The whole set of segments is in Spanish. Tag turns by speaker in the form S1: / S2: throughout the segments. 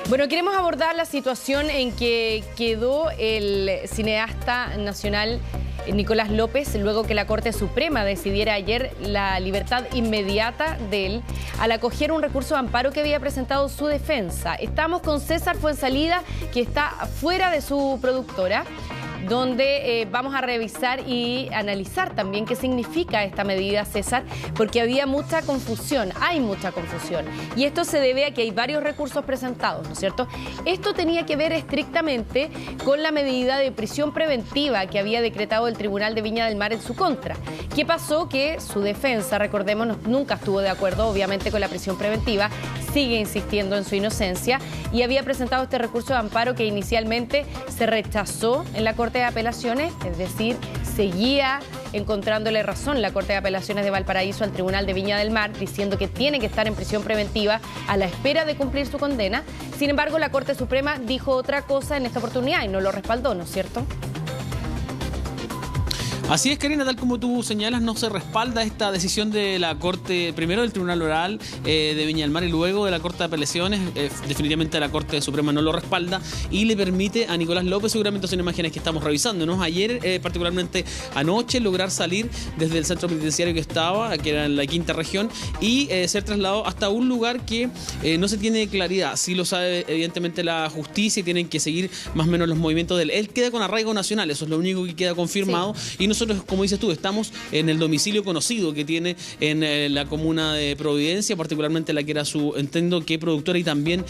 S1: Bueno, queremos abordar la situación en que quedó el cineasta nacional Nicolás López, luego que la Corte Suprema decidiera ayer la libertad inmediata de él al acoger un recurso de amparo que había presentado su defensa. Estamos con César Fuenzalida, que está fuera de su productora, donde vamos a revisar y analizar también qué significa esta medida, César, porque había mucha confusión, hay mucha confusión. Y esto se debe a que hay varios recursos presentados, ¿no es cierto? Esto tenía que ver estrictamente con la medida de prisión preventiva que había decretado el Tribunal de Viña del Mar en su contra. ¿Qué pasó? Que su defensa, recordemos, nunca estuvo de acuerdo, obviamente, con la prisión preventiva, sigue insistiendo en su inocencia y había presentado este recurso de amparo que inicialmente se rechazó en la Corte de Apelaciones, es decir, seguía encontrándole razón la Corte de Apelaciones de Valparaíso al Tribunal de Viña del Mar, diciendo que tiene que estar en prisión preventiva a la espera de cumplir su condena. Sin embargo, la Corte Suprema dijo otra cosa en esta oportunidad y no lo respaldó, ¿no es cierto?
S2: Así es, Karina, tal como tú señalas, no se respalda esta decisión de la Corte, primero del Tribunal Oral de Viña del Mar y luego de la Corte de Apelaciones. Definitivamente la Corte Suprema no lo respalda y le permite a Nicolás López, seguramente son imágenes que estamos revisando, ¿no? Ayer, particularmente anoche, lograr salir desde el centro penitenciario que estaba, que era en la quinta región, y ser trasladado hasta un lugar que no se tiene claridad. Sí lo sabe evidentemente la justicia y tienen que seguir más o menos los movimientos de él. Él queda con arraigo nacional, eso es lo único que queda confirmado. Sí. Y nosotros, como dices tú, estamos en el domicilio conocido que tiene en la comuna de Providencia, particularmente la que era su, entiendo que productora y también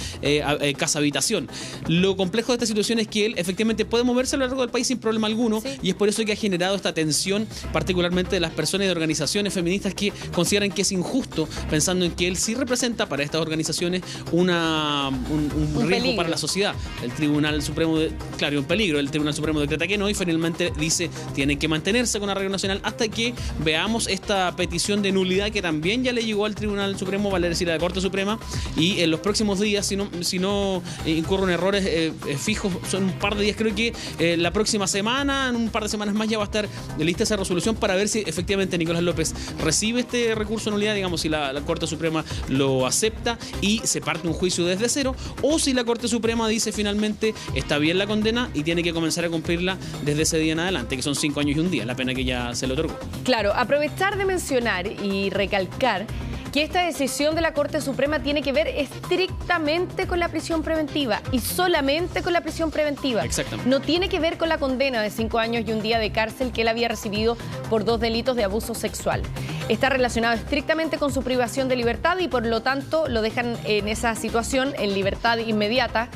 S2: casa habitación. Lo complejo de esta situación es que él efectivamente puede moverse a lo largo del país sin problema alguno, sí. Y es por eso que ha generado esta tensión, particularmente de las personas y de organizaciones feministas que consideran que es injusto, pensando en que él sí representa para estas organizaciones un riesgo peligro para la sociedad. El Tribunal Supremo, claro, un peligro. El Tribunal Supremo decreta que no y finalmente dice tienen que mantenerse con arraigo nacional hasta que veamos esta petición de nulidad que también ya le llegó al Tribunal Supremo, vale decir a la Corte Suprema, y en los próximos días, si no incurren errores fijos, son un par de días, creo que la próxima semana, en un par de semanas más ya va a estar lista esa resolución para ver si efectivamente Nicolás López recibe este recurso de nulidad, digamos, si la Corte Suprema lo acepta y se parte un juicio desde cero, o si la Corte Suprema dice finalmente está bien la condena y tiene que comenzar a cumplirla desde ese día en adelante, que son 5 años y un día, la pena que ya se le otorgó.
S1: Claro, aprovechar de mencionar y recalcar que esta decisión de la Corte Suprema tiene que ver estrictamente con la prisión preventiva y solamente con la prisión preventiva.
S2: Exactamente.
S1: No tiene que ver con la condena de 5 años y un día de cárcel que él había recibido por 2 delitos de abuso sexual. Está relacionado estrictamente con su privación de libertad y por lo tanto lo dejan en esa situación, en libertad inmediata,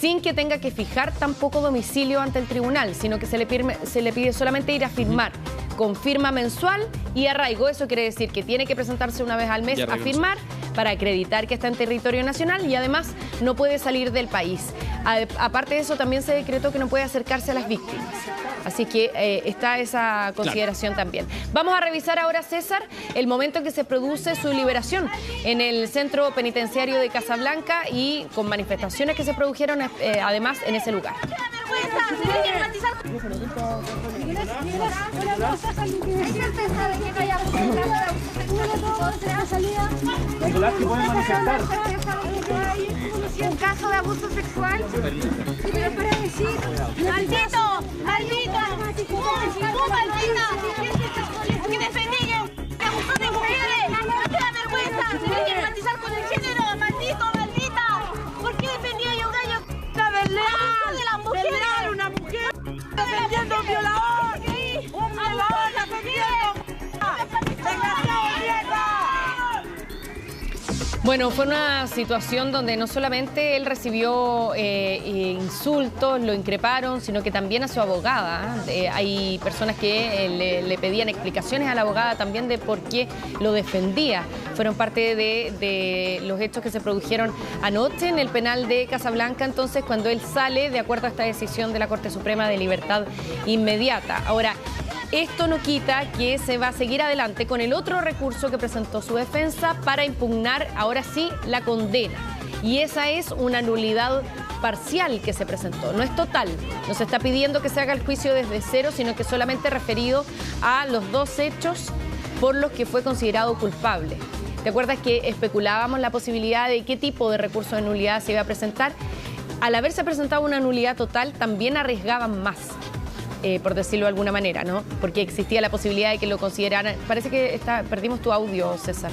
S1: sin que tenga que fijar tampoco domicilio ante el tribunal, sino que se le pide solamente ir a firmar. Con firma mensual y arraigo. Eso quiere decir que tiene que presentarse una vez al mes a firmar para acreditar que está en territorio nacional y además no puede salir del país. Aparte de eso, también se decretó que no puede acercarse a las víctimas. Así que está esa consideración también. Vamos a revisar ahora, César, el momento en que se produce su liberación en el centro penitenciario de Casablanca y con manifestaciones que se produjeron además en ese lugar.
S3: Un caso de abuso sexual. Pero para decir, maldito, que defendí yo, que abusó de mujeres, no te da vergüenza, se tiene que estigmatizar con el género, maldita, ¿por qué defendía yo un gallo? La verdad, de las mujeres, una mujer defendiendo un violador, la defendiendo, desgraciado mierda.
S1: Bueno, fue una situación donde no solamente él recibió insultos, lo increparon, sino que también a su abogada. Hay personas que le pedían explicaciones a la abogada también de por qué lo defendía. Fueron parte de los hechos que se produjeron anoche en el penal de Casablanca, entonces, cuando él sale de acuerdo a esta decisión de la Corte Suprema de libertad inmediata. Ahora, esto no quita que se va a seguir adelante con el otro recurso que presentó su defensa para impugnar ahora sí la condena. Y esa es una nulidad parcial que se presentó, no es total. No se está pidiendo que se haga el juicio desde cero, sino que solamente referido a los 2 hechos por los que fue considerado culpable. ¿Te acuerdas que especulábamos la posibilidad de qué tipo de recurso de nulidad se iba a presentar? Al haberse presentado una nulidad total, también arriesgaban más, por decirlo de alguna manera, ¿no? Porque existía la posibilidad de que lo consideraran. Parece que perdimos tu audio, César.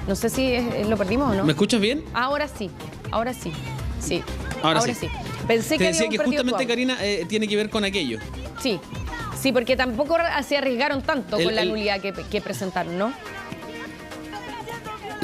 S1: No sé si lo perdimos o no.
S2: ¿Me escuchas bien?
S1: Ahora sí. Sí.
S2: Ahora sí.
S1: Pensé
S2: Te
S1: que
S2: decía que justamente, Karina, tiene que ver con aquello.
S1: Sí, porque tampoco se arriesgaron tanto con la nulidad que presentaron, ¿no?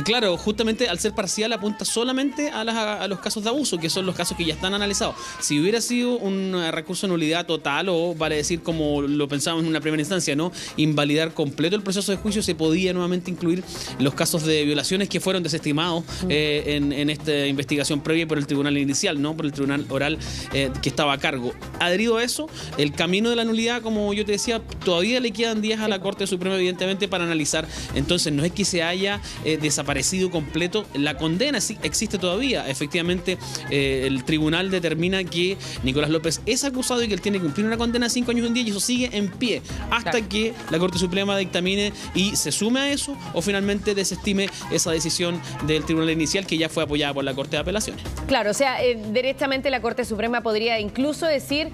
S2: Claro, justamente al ser parcial apunta solamente a los casos de abuso, que son los casos que ya están analizados. Si hubiera sido un recurso de nulidad total, o vale decir, como lo pensábamos en una primera instancia, ¿no?, invalidar completo el proceso de juicio, se podía nuevamente incluir los casos de violaciones que fueron desestimados en esta investigación previa por el tribunal inicial, ¿no?, por el tribunal oral que estaba a cargo. Adherido a eso, el camino de la nulidad, como yo te decía, todavía le quedan días a la Corte Suprema, evidentemente, para analizar. Entonces, no es que se haya desaparecido completo la condena, sí existe todavía. Efectivamente, el tribunal determina que Nicolás López es acusado y que él tiene que cumplir una condena de 5 años y un día, y eso sigue en pie hasta que la Corte Suprema dictamine y se sume a eso, o finalmente desestime esa decisión del tribunal inicial, que ya fue apoyada por la Corte de Apelaciones.
S1: Claro, o sea, directamente la Corte Suprema podría incluso decir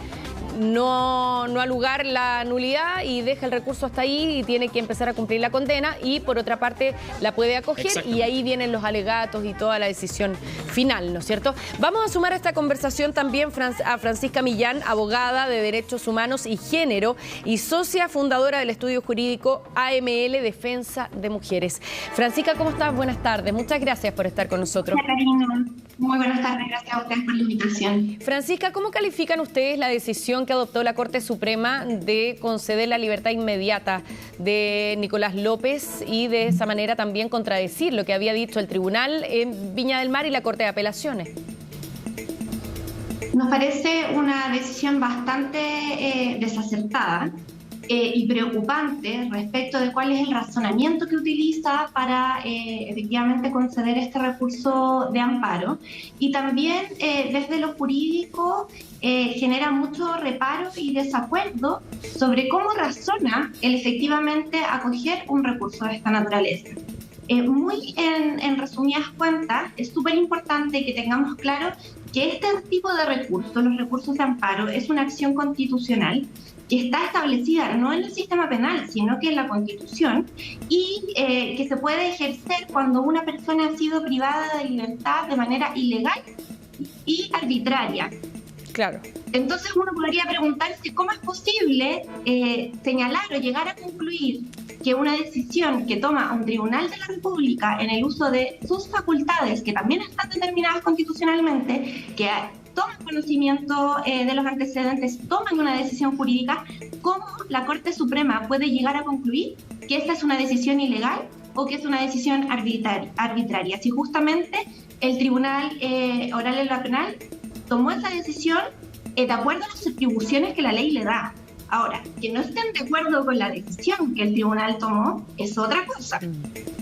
S1: no alugar la nulidad y deja el recurso hasta ahí y tiene que empezar a cumplir la condena, y por otra parte la puede acoger, y ahí vienen los alegatos y toda la decisión final, ¿no es cierto? Vamos a sumar a esta conversación también a Francisca Millán, abogada de Derechos Humanos y Género y socia fundadora del estudio jurídico AML Defensa de Mujeres. Francisca, ¿cómo estás? Buenas tardes. Muchas gracias por estar con nosotros.
S4: Hola, Karina. Muy buenas tardes. Gracias a ustedes por la invitación.
S1: Francisca, ¿cómo califican ustedes la decisión que adoptó la Corte Suprema de conceder la libertad inmediata de Nicolás López y de esa manera también contradecir lo que había dicho el tribunal en Viña del Mar y la Corte de Apelaciones?
S4: Nos parece una decisión bastante desacertada y preocupante respecto de cuál es el razonamiento que utiliza para efectivamente conceder este recurso de amparo, y también desde lo jurídico genera mucho reparo y desacuerdo sobre cómo razona el efectivamente acoger un recurso de esta naturaleza. Muy en resumidas cuentas, es súper importante que tengamos claro que este tipo de recursos, los recursos de amparo, es una acción constitucional que está establecida no en el sistema penal, sino que en la Constitución, y que se puede ejercer cuando una persona ha sido privada de libertad de manera ilegal y arbitraria.
S1: Claro.
S4: Entonces uno podría preguntarse cómo es posible señalar o llegar a concluir que una decisión que toma un tribunal de la República en el uso de sus facultades, que también están determinadas constitucionalmente, que toman conocimiento de los antecedentes, toman una decisión jurídica, cómo la Corte Suprema puede llegar a concluir que esta es una decisión ilegal o que es una decisión arbitraria. Si justamente el Tribunal Oral en lo Penal tomó esa decisión de acuerdo a las atribuciones que la ley le da. Ahora, que no estén de acuerdo con la decisión que el tribunal tomó es otra cosa.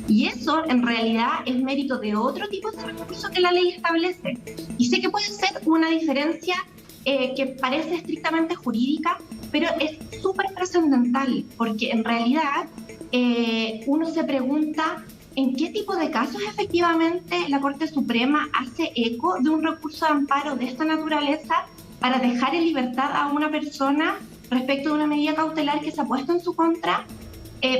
S4: Y eso, en realidad, es mérito de otro tipo de recurso que la ley establece. Y sé que puede ser una diferencia que parece estrictamente jurídica, pero es súper trascendental, porque en realidad uno se pregunta en qué tipo de casos efectivamente la Corte Suprema hace eco de un recurso de amparo de esta naturaleza para dejar en libertad a una persona respecto de una medida cautelar que se ha puesto en su contra.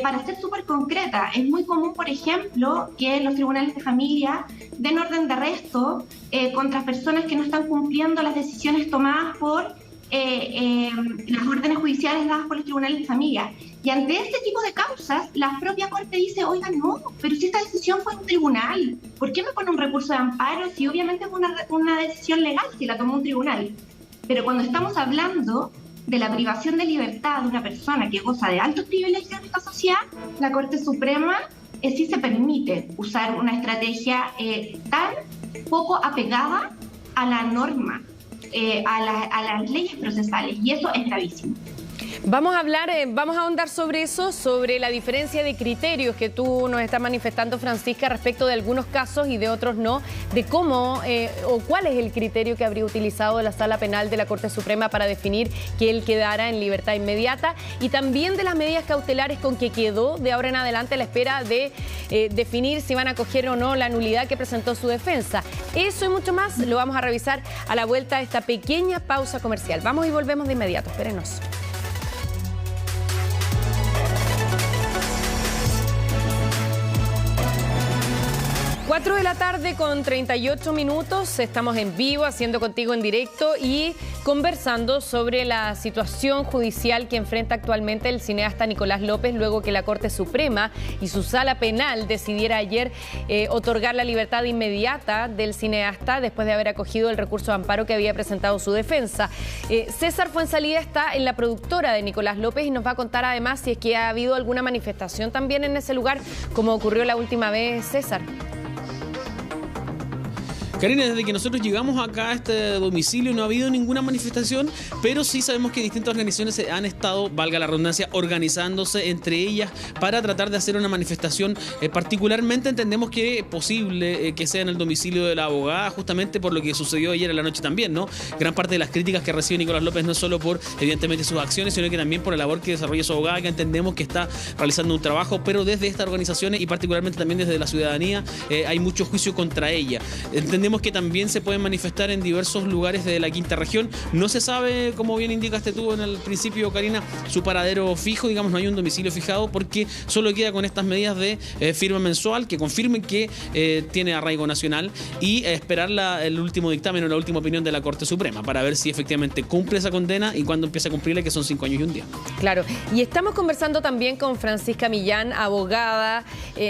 S4: Para ser súper concreta, es muy común, por ejemplo, que los tribunales de familia den orden de arresto contra personas que no están cumpliendo las decisiones tomadas por las órdenes judiciales dadas por los tribunales de familia. Y ante este tipo de causas, la propia Corte dice, oiga, no, pero si esta decisión fue un tribunal, ¿por qué me pone un recurso de amparo si obviamente es una decisión legal si la tomó un tribunal? Pero cuando estamos hablando de la privación de libertad de una persona que goza de altos privilegios en esta sociedad, la Corte Suprema sí se permite usar una estrategia tan poco apegada a la norma, a las leyes procesales, y eso es gravísimo.
S1: Vamos a hablar, vamos a ahondar sobre eso, sobre la diferencia de criterios que tú nos estás manifestando, Francisca, respecto de algunos casos y de otros no, de cómo o cuál es el criterio que habría utilizado la Sala Penal de la Corte Suprema para definir que él quedara en libertad inmediata, y también de las medidas cautelares con que quedó de ahora en adelante a la espera de definir si van a acoger o no la nulidad que presentó su defensa. Eso y mucho más lo vamos a revisar a la vuelta de esta pequeña pausa comercial. Vamos y volvemos de inmediato, espérenos. 4 de la tarde con 38 minutos, estamos en vivo, haciendo contigo en directo y conversando sobre la situación judicial que enfrenta actualmente el cineasta Nicolás López, luego que la Corte Suprema y su Sala Penal decidiera ayer otorgar la libertad inmediata del cineasta después de haber acogido el recurso de amparo que había presentado su defensa. César Fuenzalida está en la productora de Nicolás López y nos va a contar además si es que ha habido alguna manifestación también en ese lugar, como ocurrió la última vez, César.
S2: Karina, desde que nosotros llegamos acá a este domicilio no ha habido ninguna manifestación, pero sí sabemos que distintas organizaciones han estado, valga la redundancia, organizándose entre ellas para tratar de hacer una manifestación. Particularmente entendemos que es posible que sea en el domicilio de la abogada, justamente por lo que sucedió ayer en la noche también, ¿no? Gran parte de las críticas que recibe Nicolás López no es solo por, evidentemente, sus acciones, sino que también por la labor que desarrolla su abogada, que entendemos que está realizando un trabajo, pero desde estas organizaciones y particularmente también desde la ciudadanía hay mucho juicio contra ella. Entendemos que también se pueden manifestar en diversos lugares de la quinta región. No se sabe, como bien indicaste tú en el principio, Karina, su paradero fijo, digamos, no hay un domicilio fijado porque solo queda con estas medidas de firma mensual que confirmen que tiene arraigo nacional y esperar el último dictamen o la última opinión de la Corte Suprema para ver si efectivamente cumple esa condena y cuándo empieza a cumplirla, que son 5 años y un día.
S1: Claro, y estamos conversando también con Francisca Millán, abogada,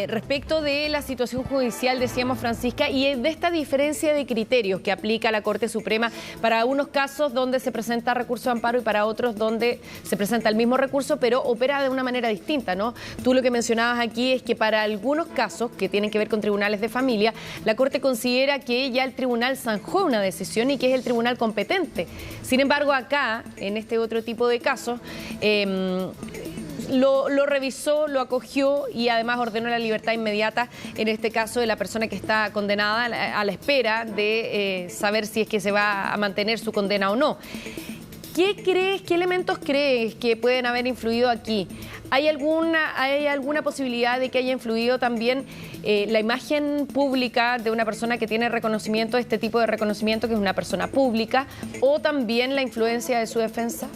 S1: respecto de la situación judicial, decíamos, Francisca, y de esta diferencia de criterios que aplica la Corte Suprema para unos casos donde se presenta recurso de amparo y para otros donde se presenta el mismo recurso, pero opera de una manera distinta, ¿no? Tú lo que mencionabas aquí es que para algunos casos que tienen que ver con tribunales de familia, la Corte considera que ya el tribunal zanjó una decisión y que es el tribunal competente. Sin embargo, acá, en este otro tipo de casos, lo revisó, lo acogió y además ordenó la libertad inmediata, en este caso de la persona que está condenada, a la espera de saber si es que se va a mantener su condena o no. ¿Qué crees, qué elementos crees que pueden haber influido aquí? ¿Hay alguna posibilidad de que haya influido también la imagen pública de una persona que tiene reconocimiento, este tipo de reconocimiento, que es una persona pública, o también la influencia de su defensa?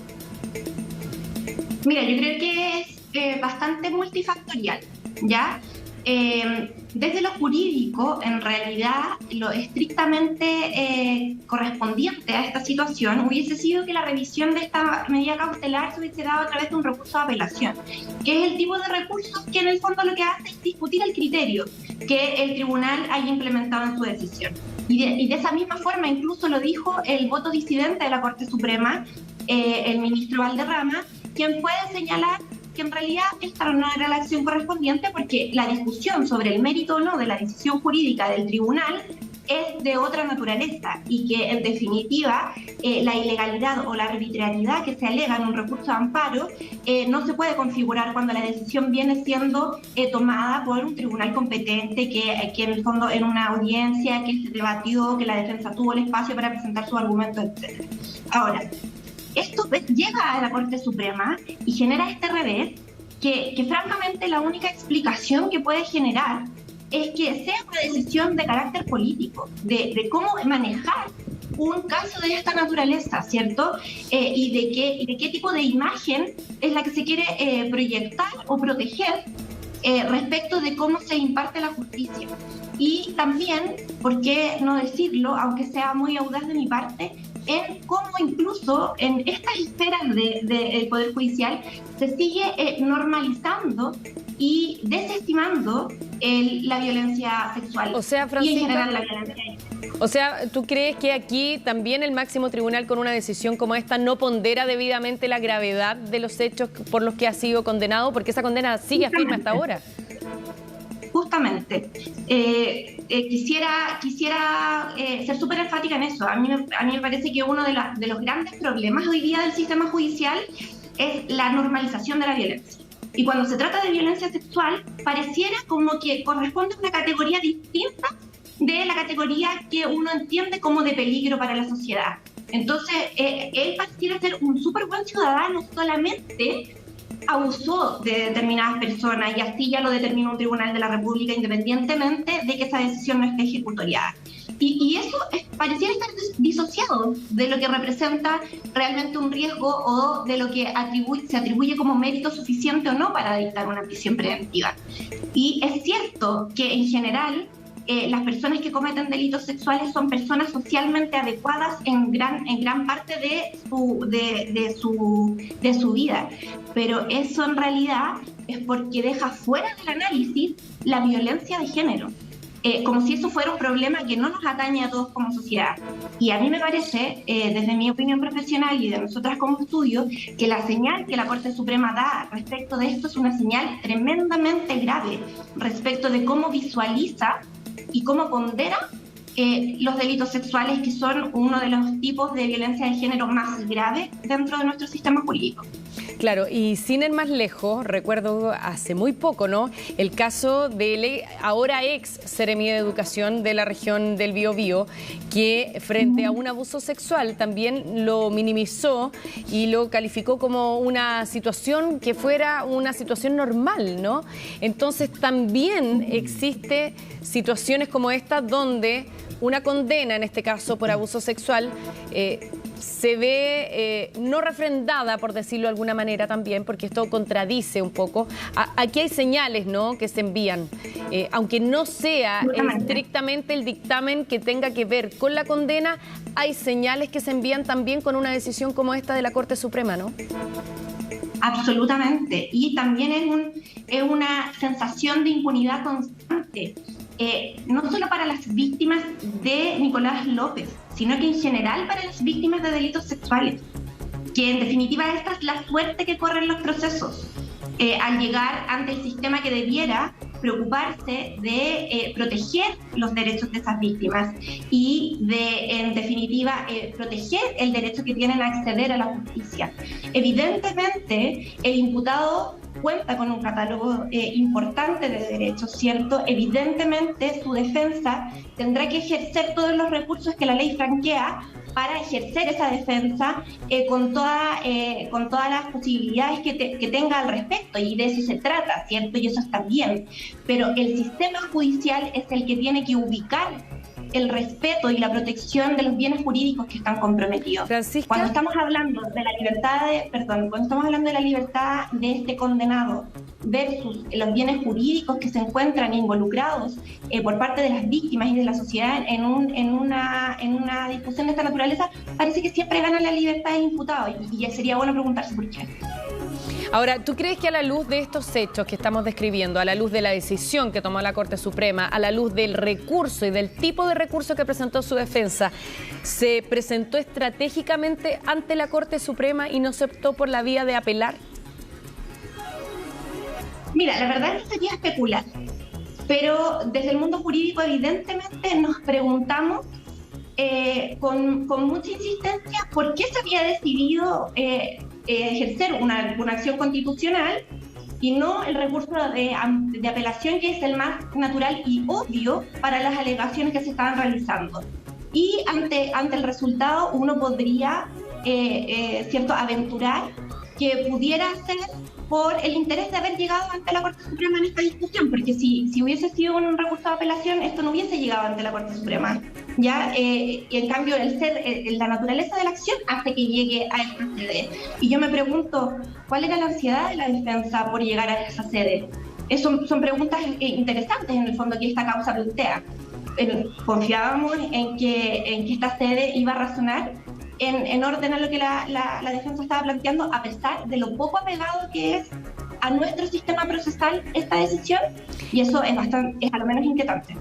S4: Mira, yo creo que es bastante multifactorial, ¿ya? Desde lo jurídico, en realidad, lo estrictamente correspondiente a esta situación hubiese sido que la revisión de esta medida cautelar se hubiese dado a través de un recurso de apelación, que es el tipo de recursos que en el fondo lo que hace es discutir el criterio que el tribunal haya implementado en su decisión. Y de esa misma forma incluso lo dijo el voto disidente de la Corte Suprema, el ministro Valderrama, quien puede señalar que en realidad esta no era la acción correspondiente porque la discusión sobre el mérito o no de la decisión jurídica del tribunal es de otra naturaleza y que en definitiva la ilegalidad o la arbitrariedad que se alega en un recurso de amparo no se puede configurar cuando la decisión viene siendo tomada por un tribunal competente que en el fondo en una audiencia que se debatió, que la defensa tuvo el espacio para presentar sus argumentos, etc. Ahora, esto llega a la Corte Suprema y genera este revés que francamente la única explicación que puede generar es que sea una decisión de carácter político, de cómo manejar un caso de esta naturaleza, ¿cierto? Y de qué tipo de imagen es la que se quiere proyectar o proteger respecto de cómo se imparte la justicia. Y también, ¿por qué no decirlo, aunque sea muy audaz de mi parte, en cómo incluso en estas esferas del Poder Judicial se sigue normalizando y desestimando la violencia sexual,
S1: o sea, Francisca,
S4: y en general la violencia.
S1: O sea, ¿tú crees que aquí también el máximo tribunal con una decisión como esta no pondera debidamente la gravedad de los hechos por los que ha sido condenado? Porque esa condena sigue firme hasta ahora.
S4: Justamente. Quisiera ser súper enfática en eso. A mí me parece que uno de los grandes problemas hoy día del sistema judicial es la normalización de la violencia. Y cuando se trata de violencia sexual, pareciera como que corresponde a una categoría distinta de la categoría que uno entiende como de peligro para la sociedad. Entonces, él pareciera ser un súper buen ciudadano, solamente abusó de determinadas personas y así ya lo determinó un tribunal de la República independientemente de que esa decisión no esté ejecutoriada. Y eso pareciera estar disociado de lo que representa realmente un riesgo o de lo que se atribuye como mérito suficiente o no para dictar una prisión preventiva. Y es cierto que en general las personas que cometen delitos sexuales son personas socialmente adecuadas en gran parte de su vida, pero eso en realidad es porque deja fuera del análisis la violencia de género. Como si eso fuera un problema que no nos atañe a todos como sociedad. Y a mí me parece, desde mi opinión profesional y de nosotras como estudio, que la señal que la Corte Suprema da respecto de esto es una señal tremendamente grave respecto de cómo visualiza y cómo pondera los delitos sexuales, que son uno de los tipos de violencia de género más graves dentro de nuestro sistema jurídico.
S1: Claro, y sin ir más lejos, recuerdo hace muy poco, ¿no?, el caso del ahora ex Seremi de Educación de la región del Biobío, que frente a un abuso sexual también lo minimizó y lo calificó como una situación que fuera una situación normal, ¿no? Entonces también existe situaciones como esta donde una condena, en este caso por abuso sexual, se ve no refrendada, por decirlo de alguna manera también, porque esto contradice un poco. Aquí hay señales, ¿no?, que se envían, aunque no sea estrictamente el dictamen que tenga que ver con la condena, hay señales que se envían también con una decisión como esta de la Corte Suprema, ¿no?
S4: Absolutamente, y también es una sensación de impunidad constante. No solo para las víctimas de Nicolás López, sino que en general para las víctimas de delitos sexuales, que en definitiva esta es la suerte que corren los procesos al llegar ante el sistema que debiera preocuparse de proteger los derechos de esas víctimas y de, en definitiva, proteger el derecho que tienen a acceder a la justicia. Evidentemente, el imputado cuenta con un catálogo importante de derechos, ¿cierto? Evidentemente, su defensa tendrá que ejercer todos los recursos que la ley franquea para ejercer esa defensa con todas las posibilidades que tenga al respecto, y de eso se trata, ¿cierto? Y eso está bien, pero el sistema judicial es el que tiene que ubicar el respeto y la protección de los bienes jurídicos que están comprometidos.
S1: Francisca.
S4: Cuando estamos hablando de la libertad de este condenado versus los bienes jurídicos que se encuentran involucrados por parte de las víctimas y de la sociedad en una discusión de esta naturaleza, parece que siempre gana la libertad del imputado, y sería bueno preguntarse por qué.
S1: Ahora, ¿tú crees que a la luz de estos hechos que estamos describiendo, a la luz de la decisión que tomó la Corte Suprema, a la luz del recurso y del tipo de recurso que presentó su defensa, se presentó estratégicamente ante la Corte Suprema y no se optó por la vía de apelar?
S4: Mira, la verdad no sería especular, pero desde el mundo jurídico evidentemente nos preguntamos con mucha insistencia por qué se había decidido ejercer una acción constitucional y no el recurso de apelación, que es el más natural y obvio para las alegaciones que se estaban realizando. Y ante el resultado uno podría aventurar que pudiera ser por el interés de haber llegado ante la Corte Suprema en esta discusión, porque si hubiese sido un recurso de apelación, esto no hubiese llegado ante la Corte Suprema, ¿ya? Y en cambio la naturaleza de la acción hace que llegue a esta sede. Y yo me pregunto, ¿cuál era la ansiedad de la defensa por llegar a esa sede? Son preguntas interesantes en el fondo que esta causa plantea. Confiábamos en que esta sede iba a razonar en orden a lo que la defensa estaba planteando, a pesar de lo poco apegado que es a nuestro sistema procesal esta decisión, y eso es a lo menos inquietante.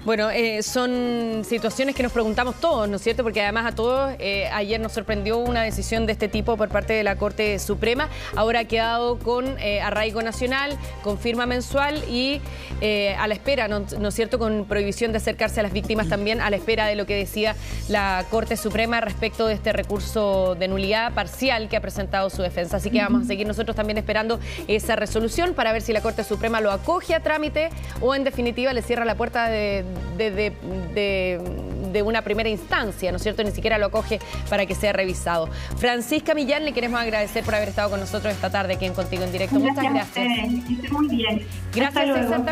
S1: Bueno, son situaciones que nos preguntamos todos, ¿no es cierto? Porque además a todos ayer nos sorprendió una decisión de este tipo por parte de la Corte Suprema. Ahora ha quedado con arraigo nacional, con firma mensual y a la espera, ¿no es cierto?, con prohibición de acercarse a las víctimas también, a la espera de lo que decía la Corte Suprema respecto de este recurso de nulidad parcial que ha presentado su defensa. Así que vamos a seguir nosotros también esperando esa resolución para ver si la Corte Suprema lo acoge a trámite o en definitiva le cierra la puerta de una primera instancia, ¿no es cierto? Ni siquiera lo acoge para que sea revisado. Francisca Millán, le queremos agradecer por haber estado con nosotros esta tarde aquí en Contigo en Directo. Muchas gracias.
S4: Muy bien.
S1: Gracias, César, también.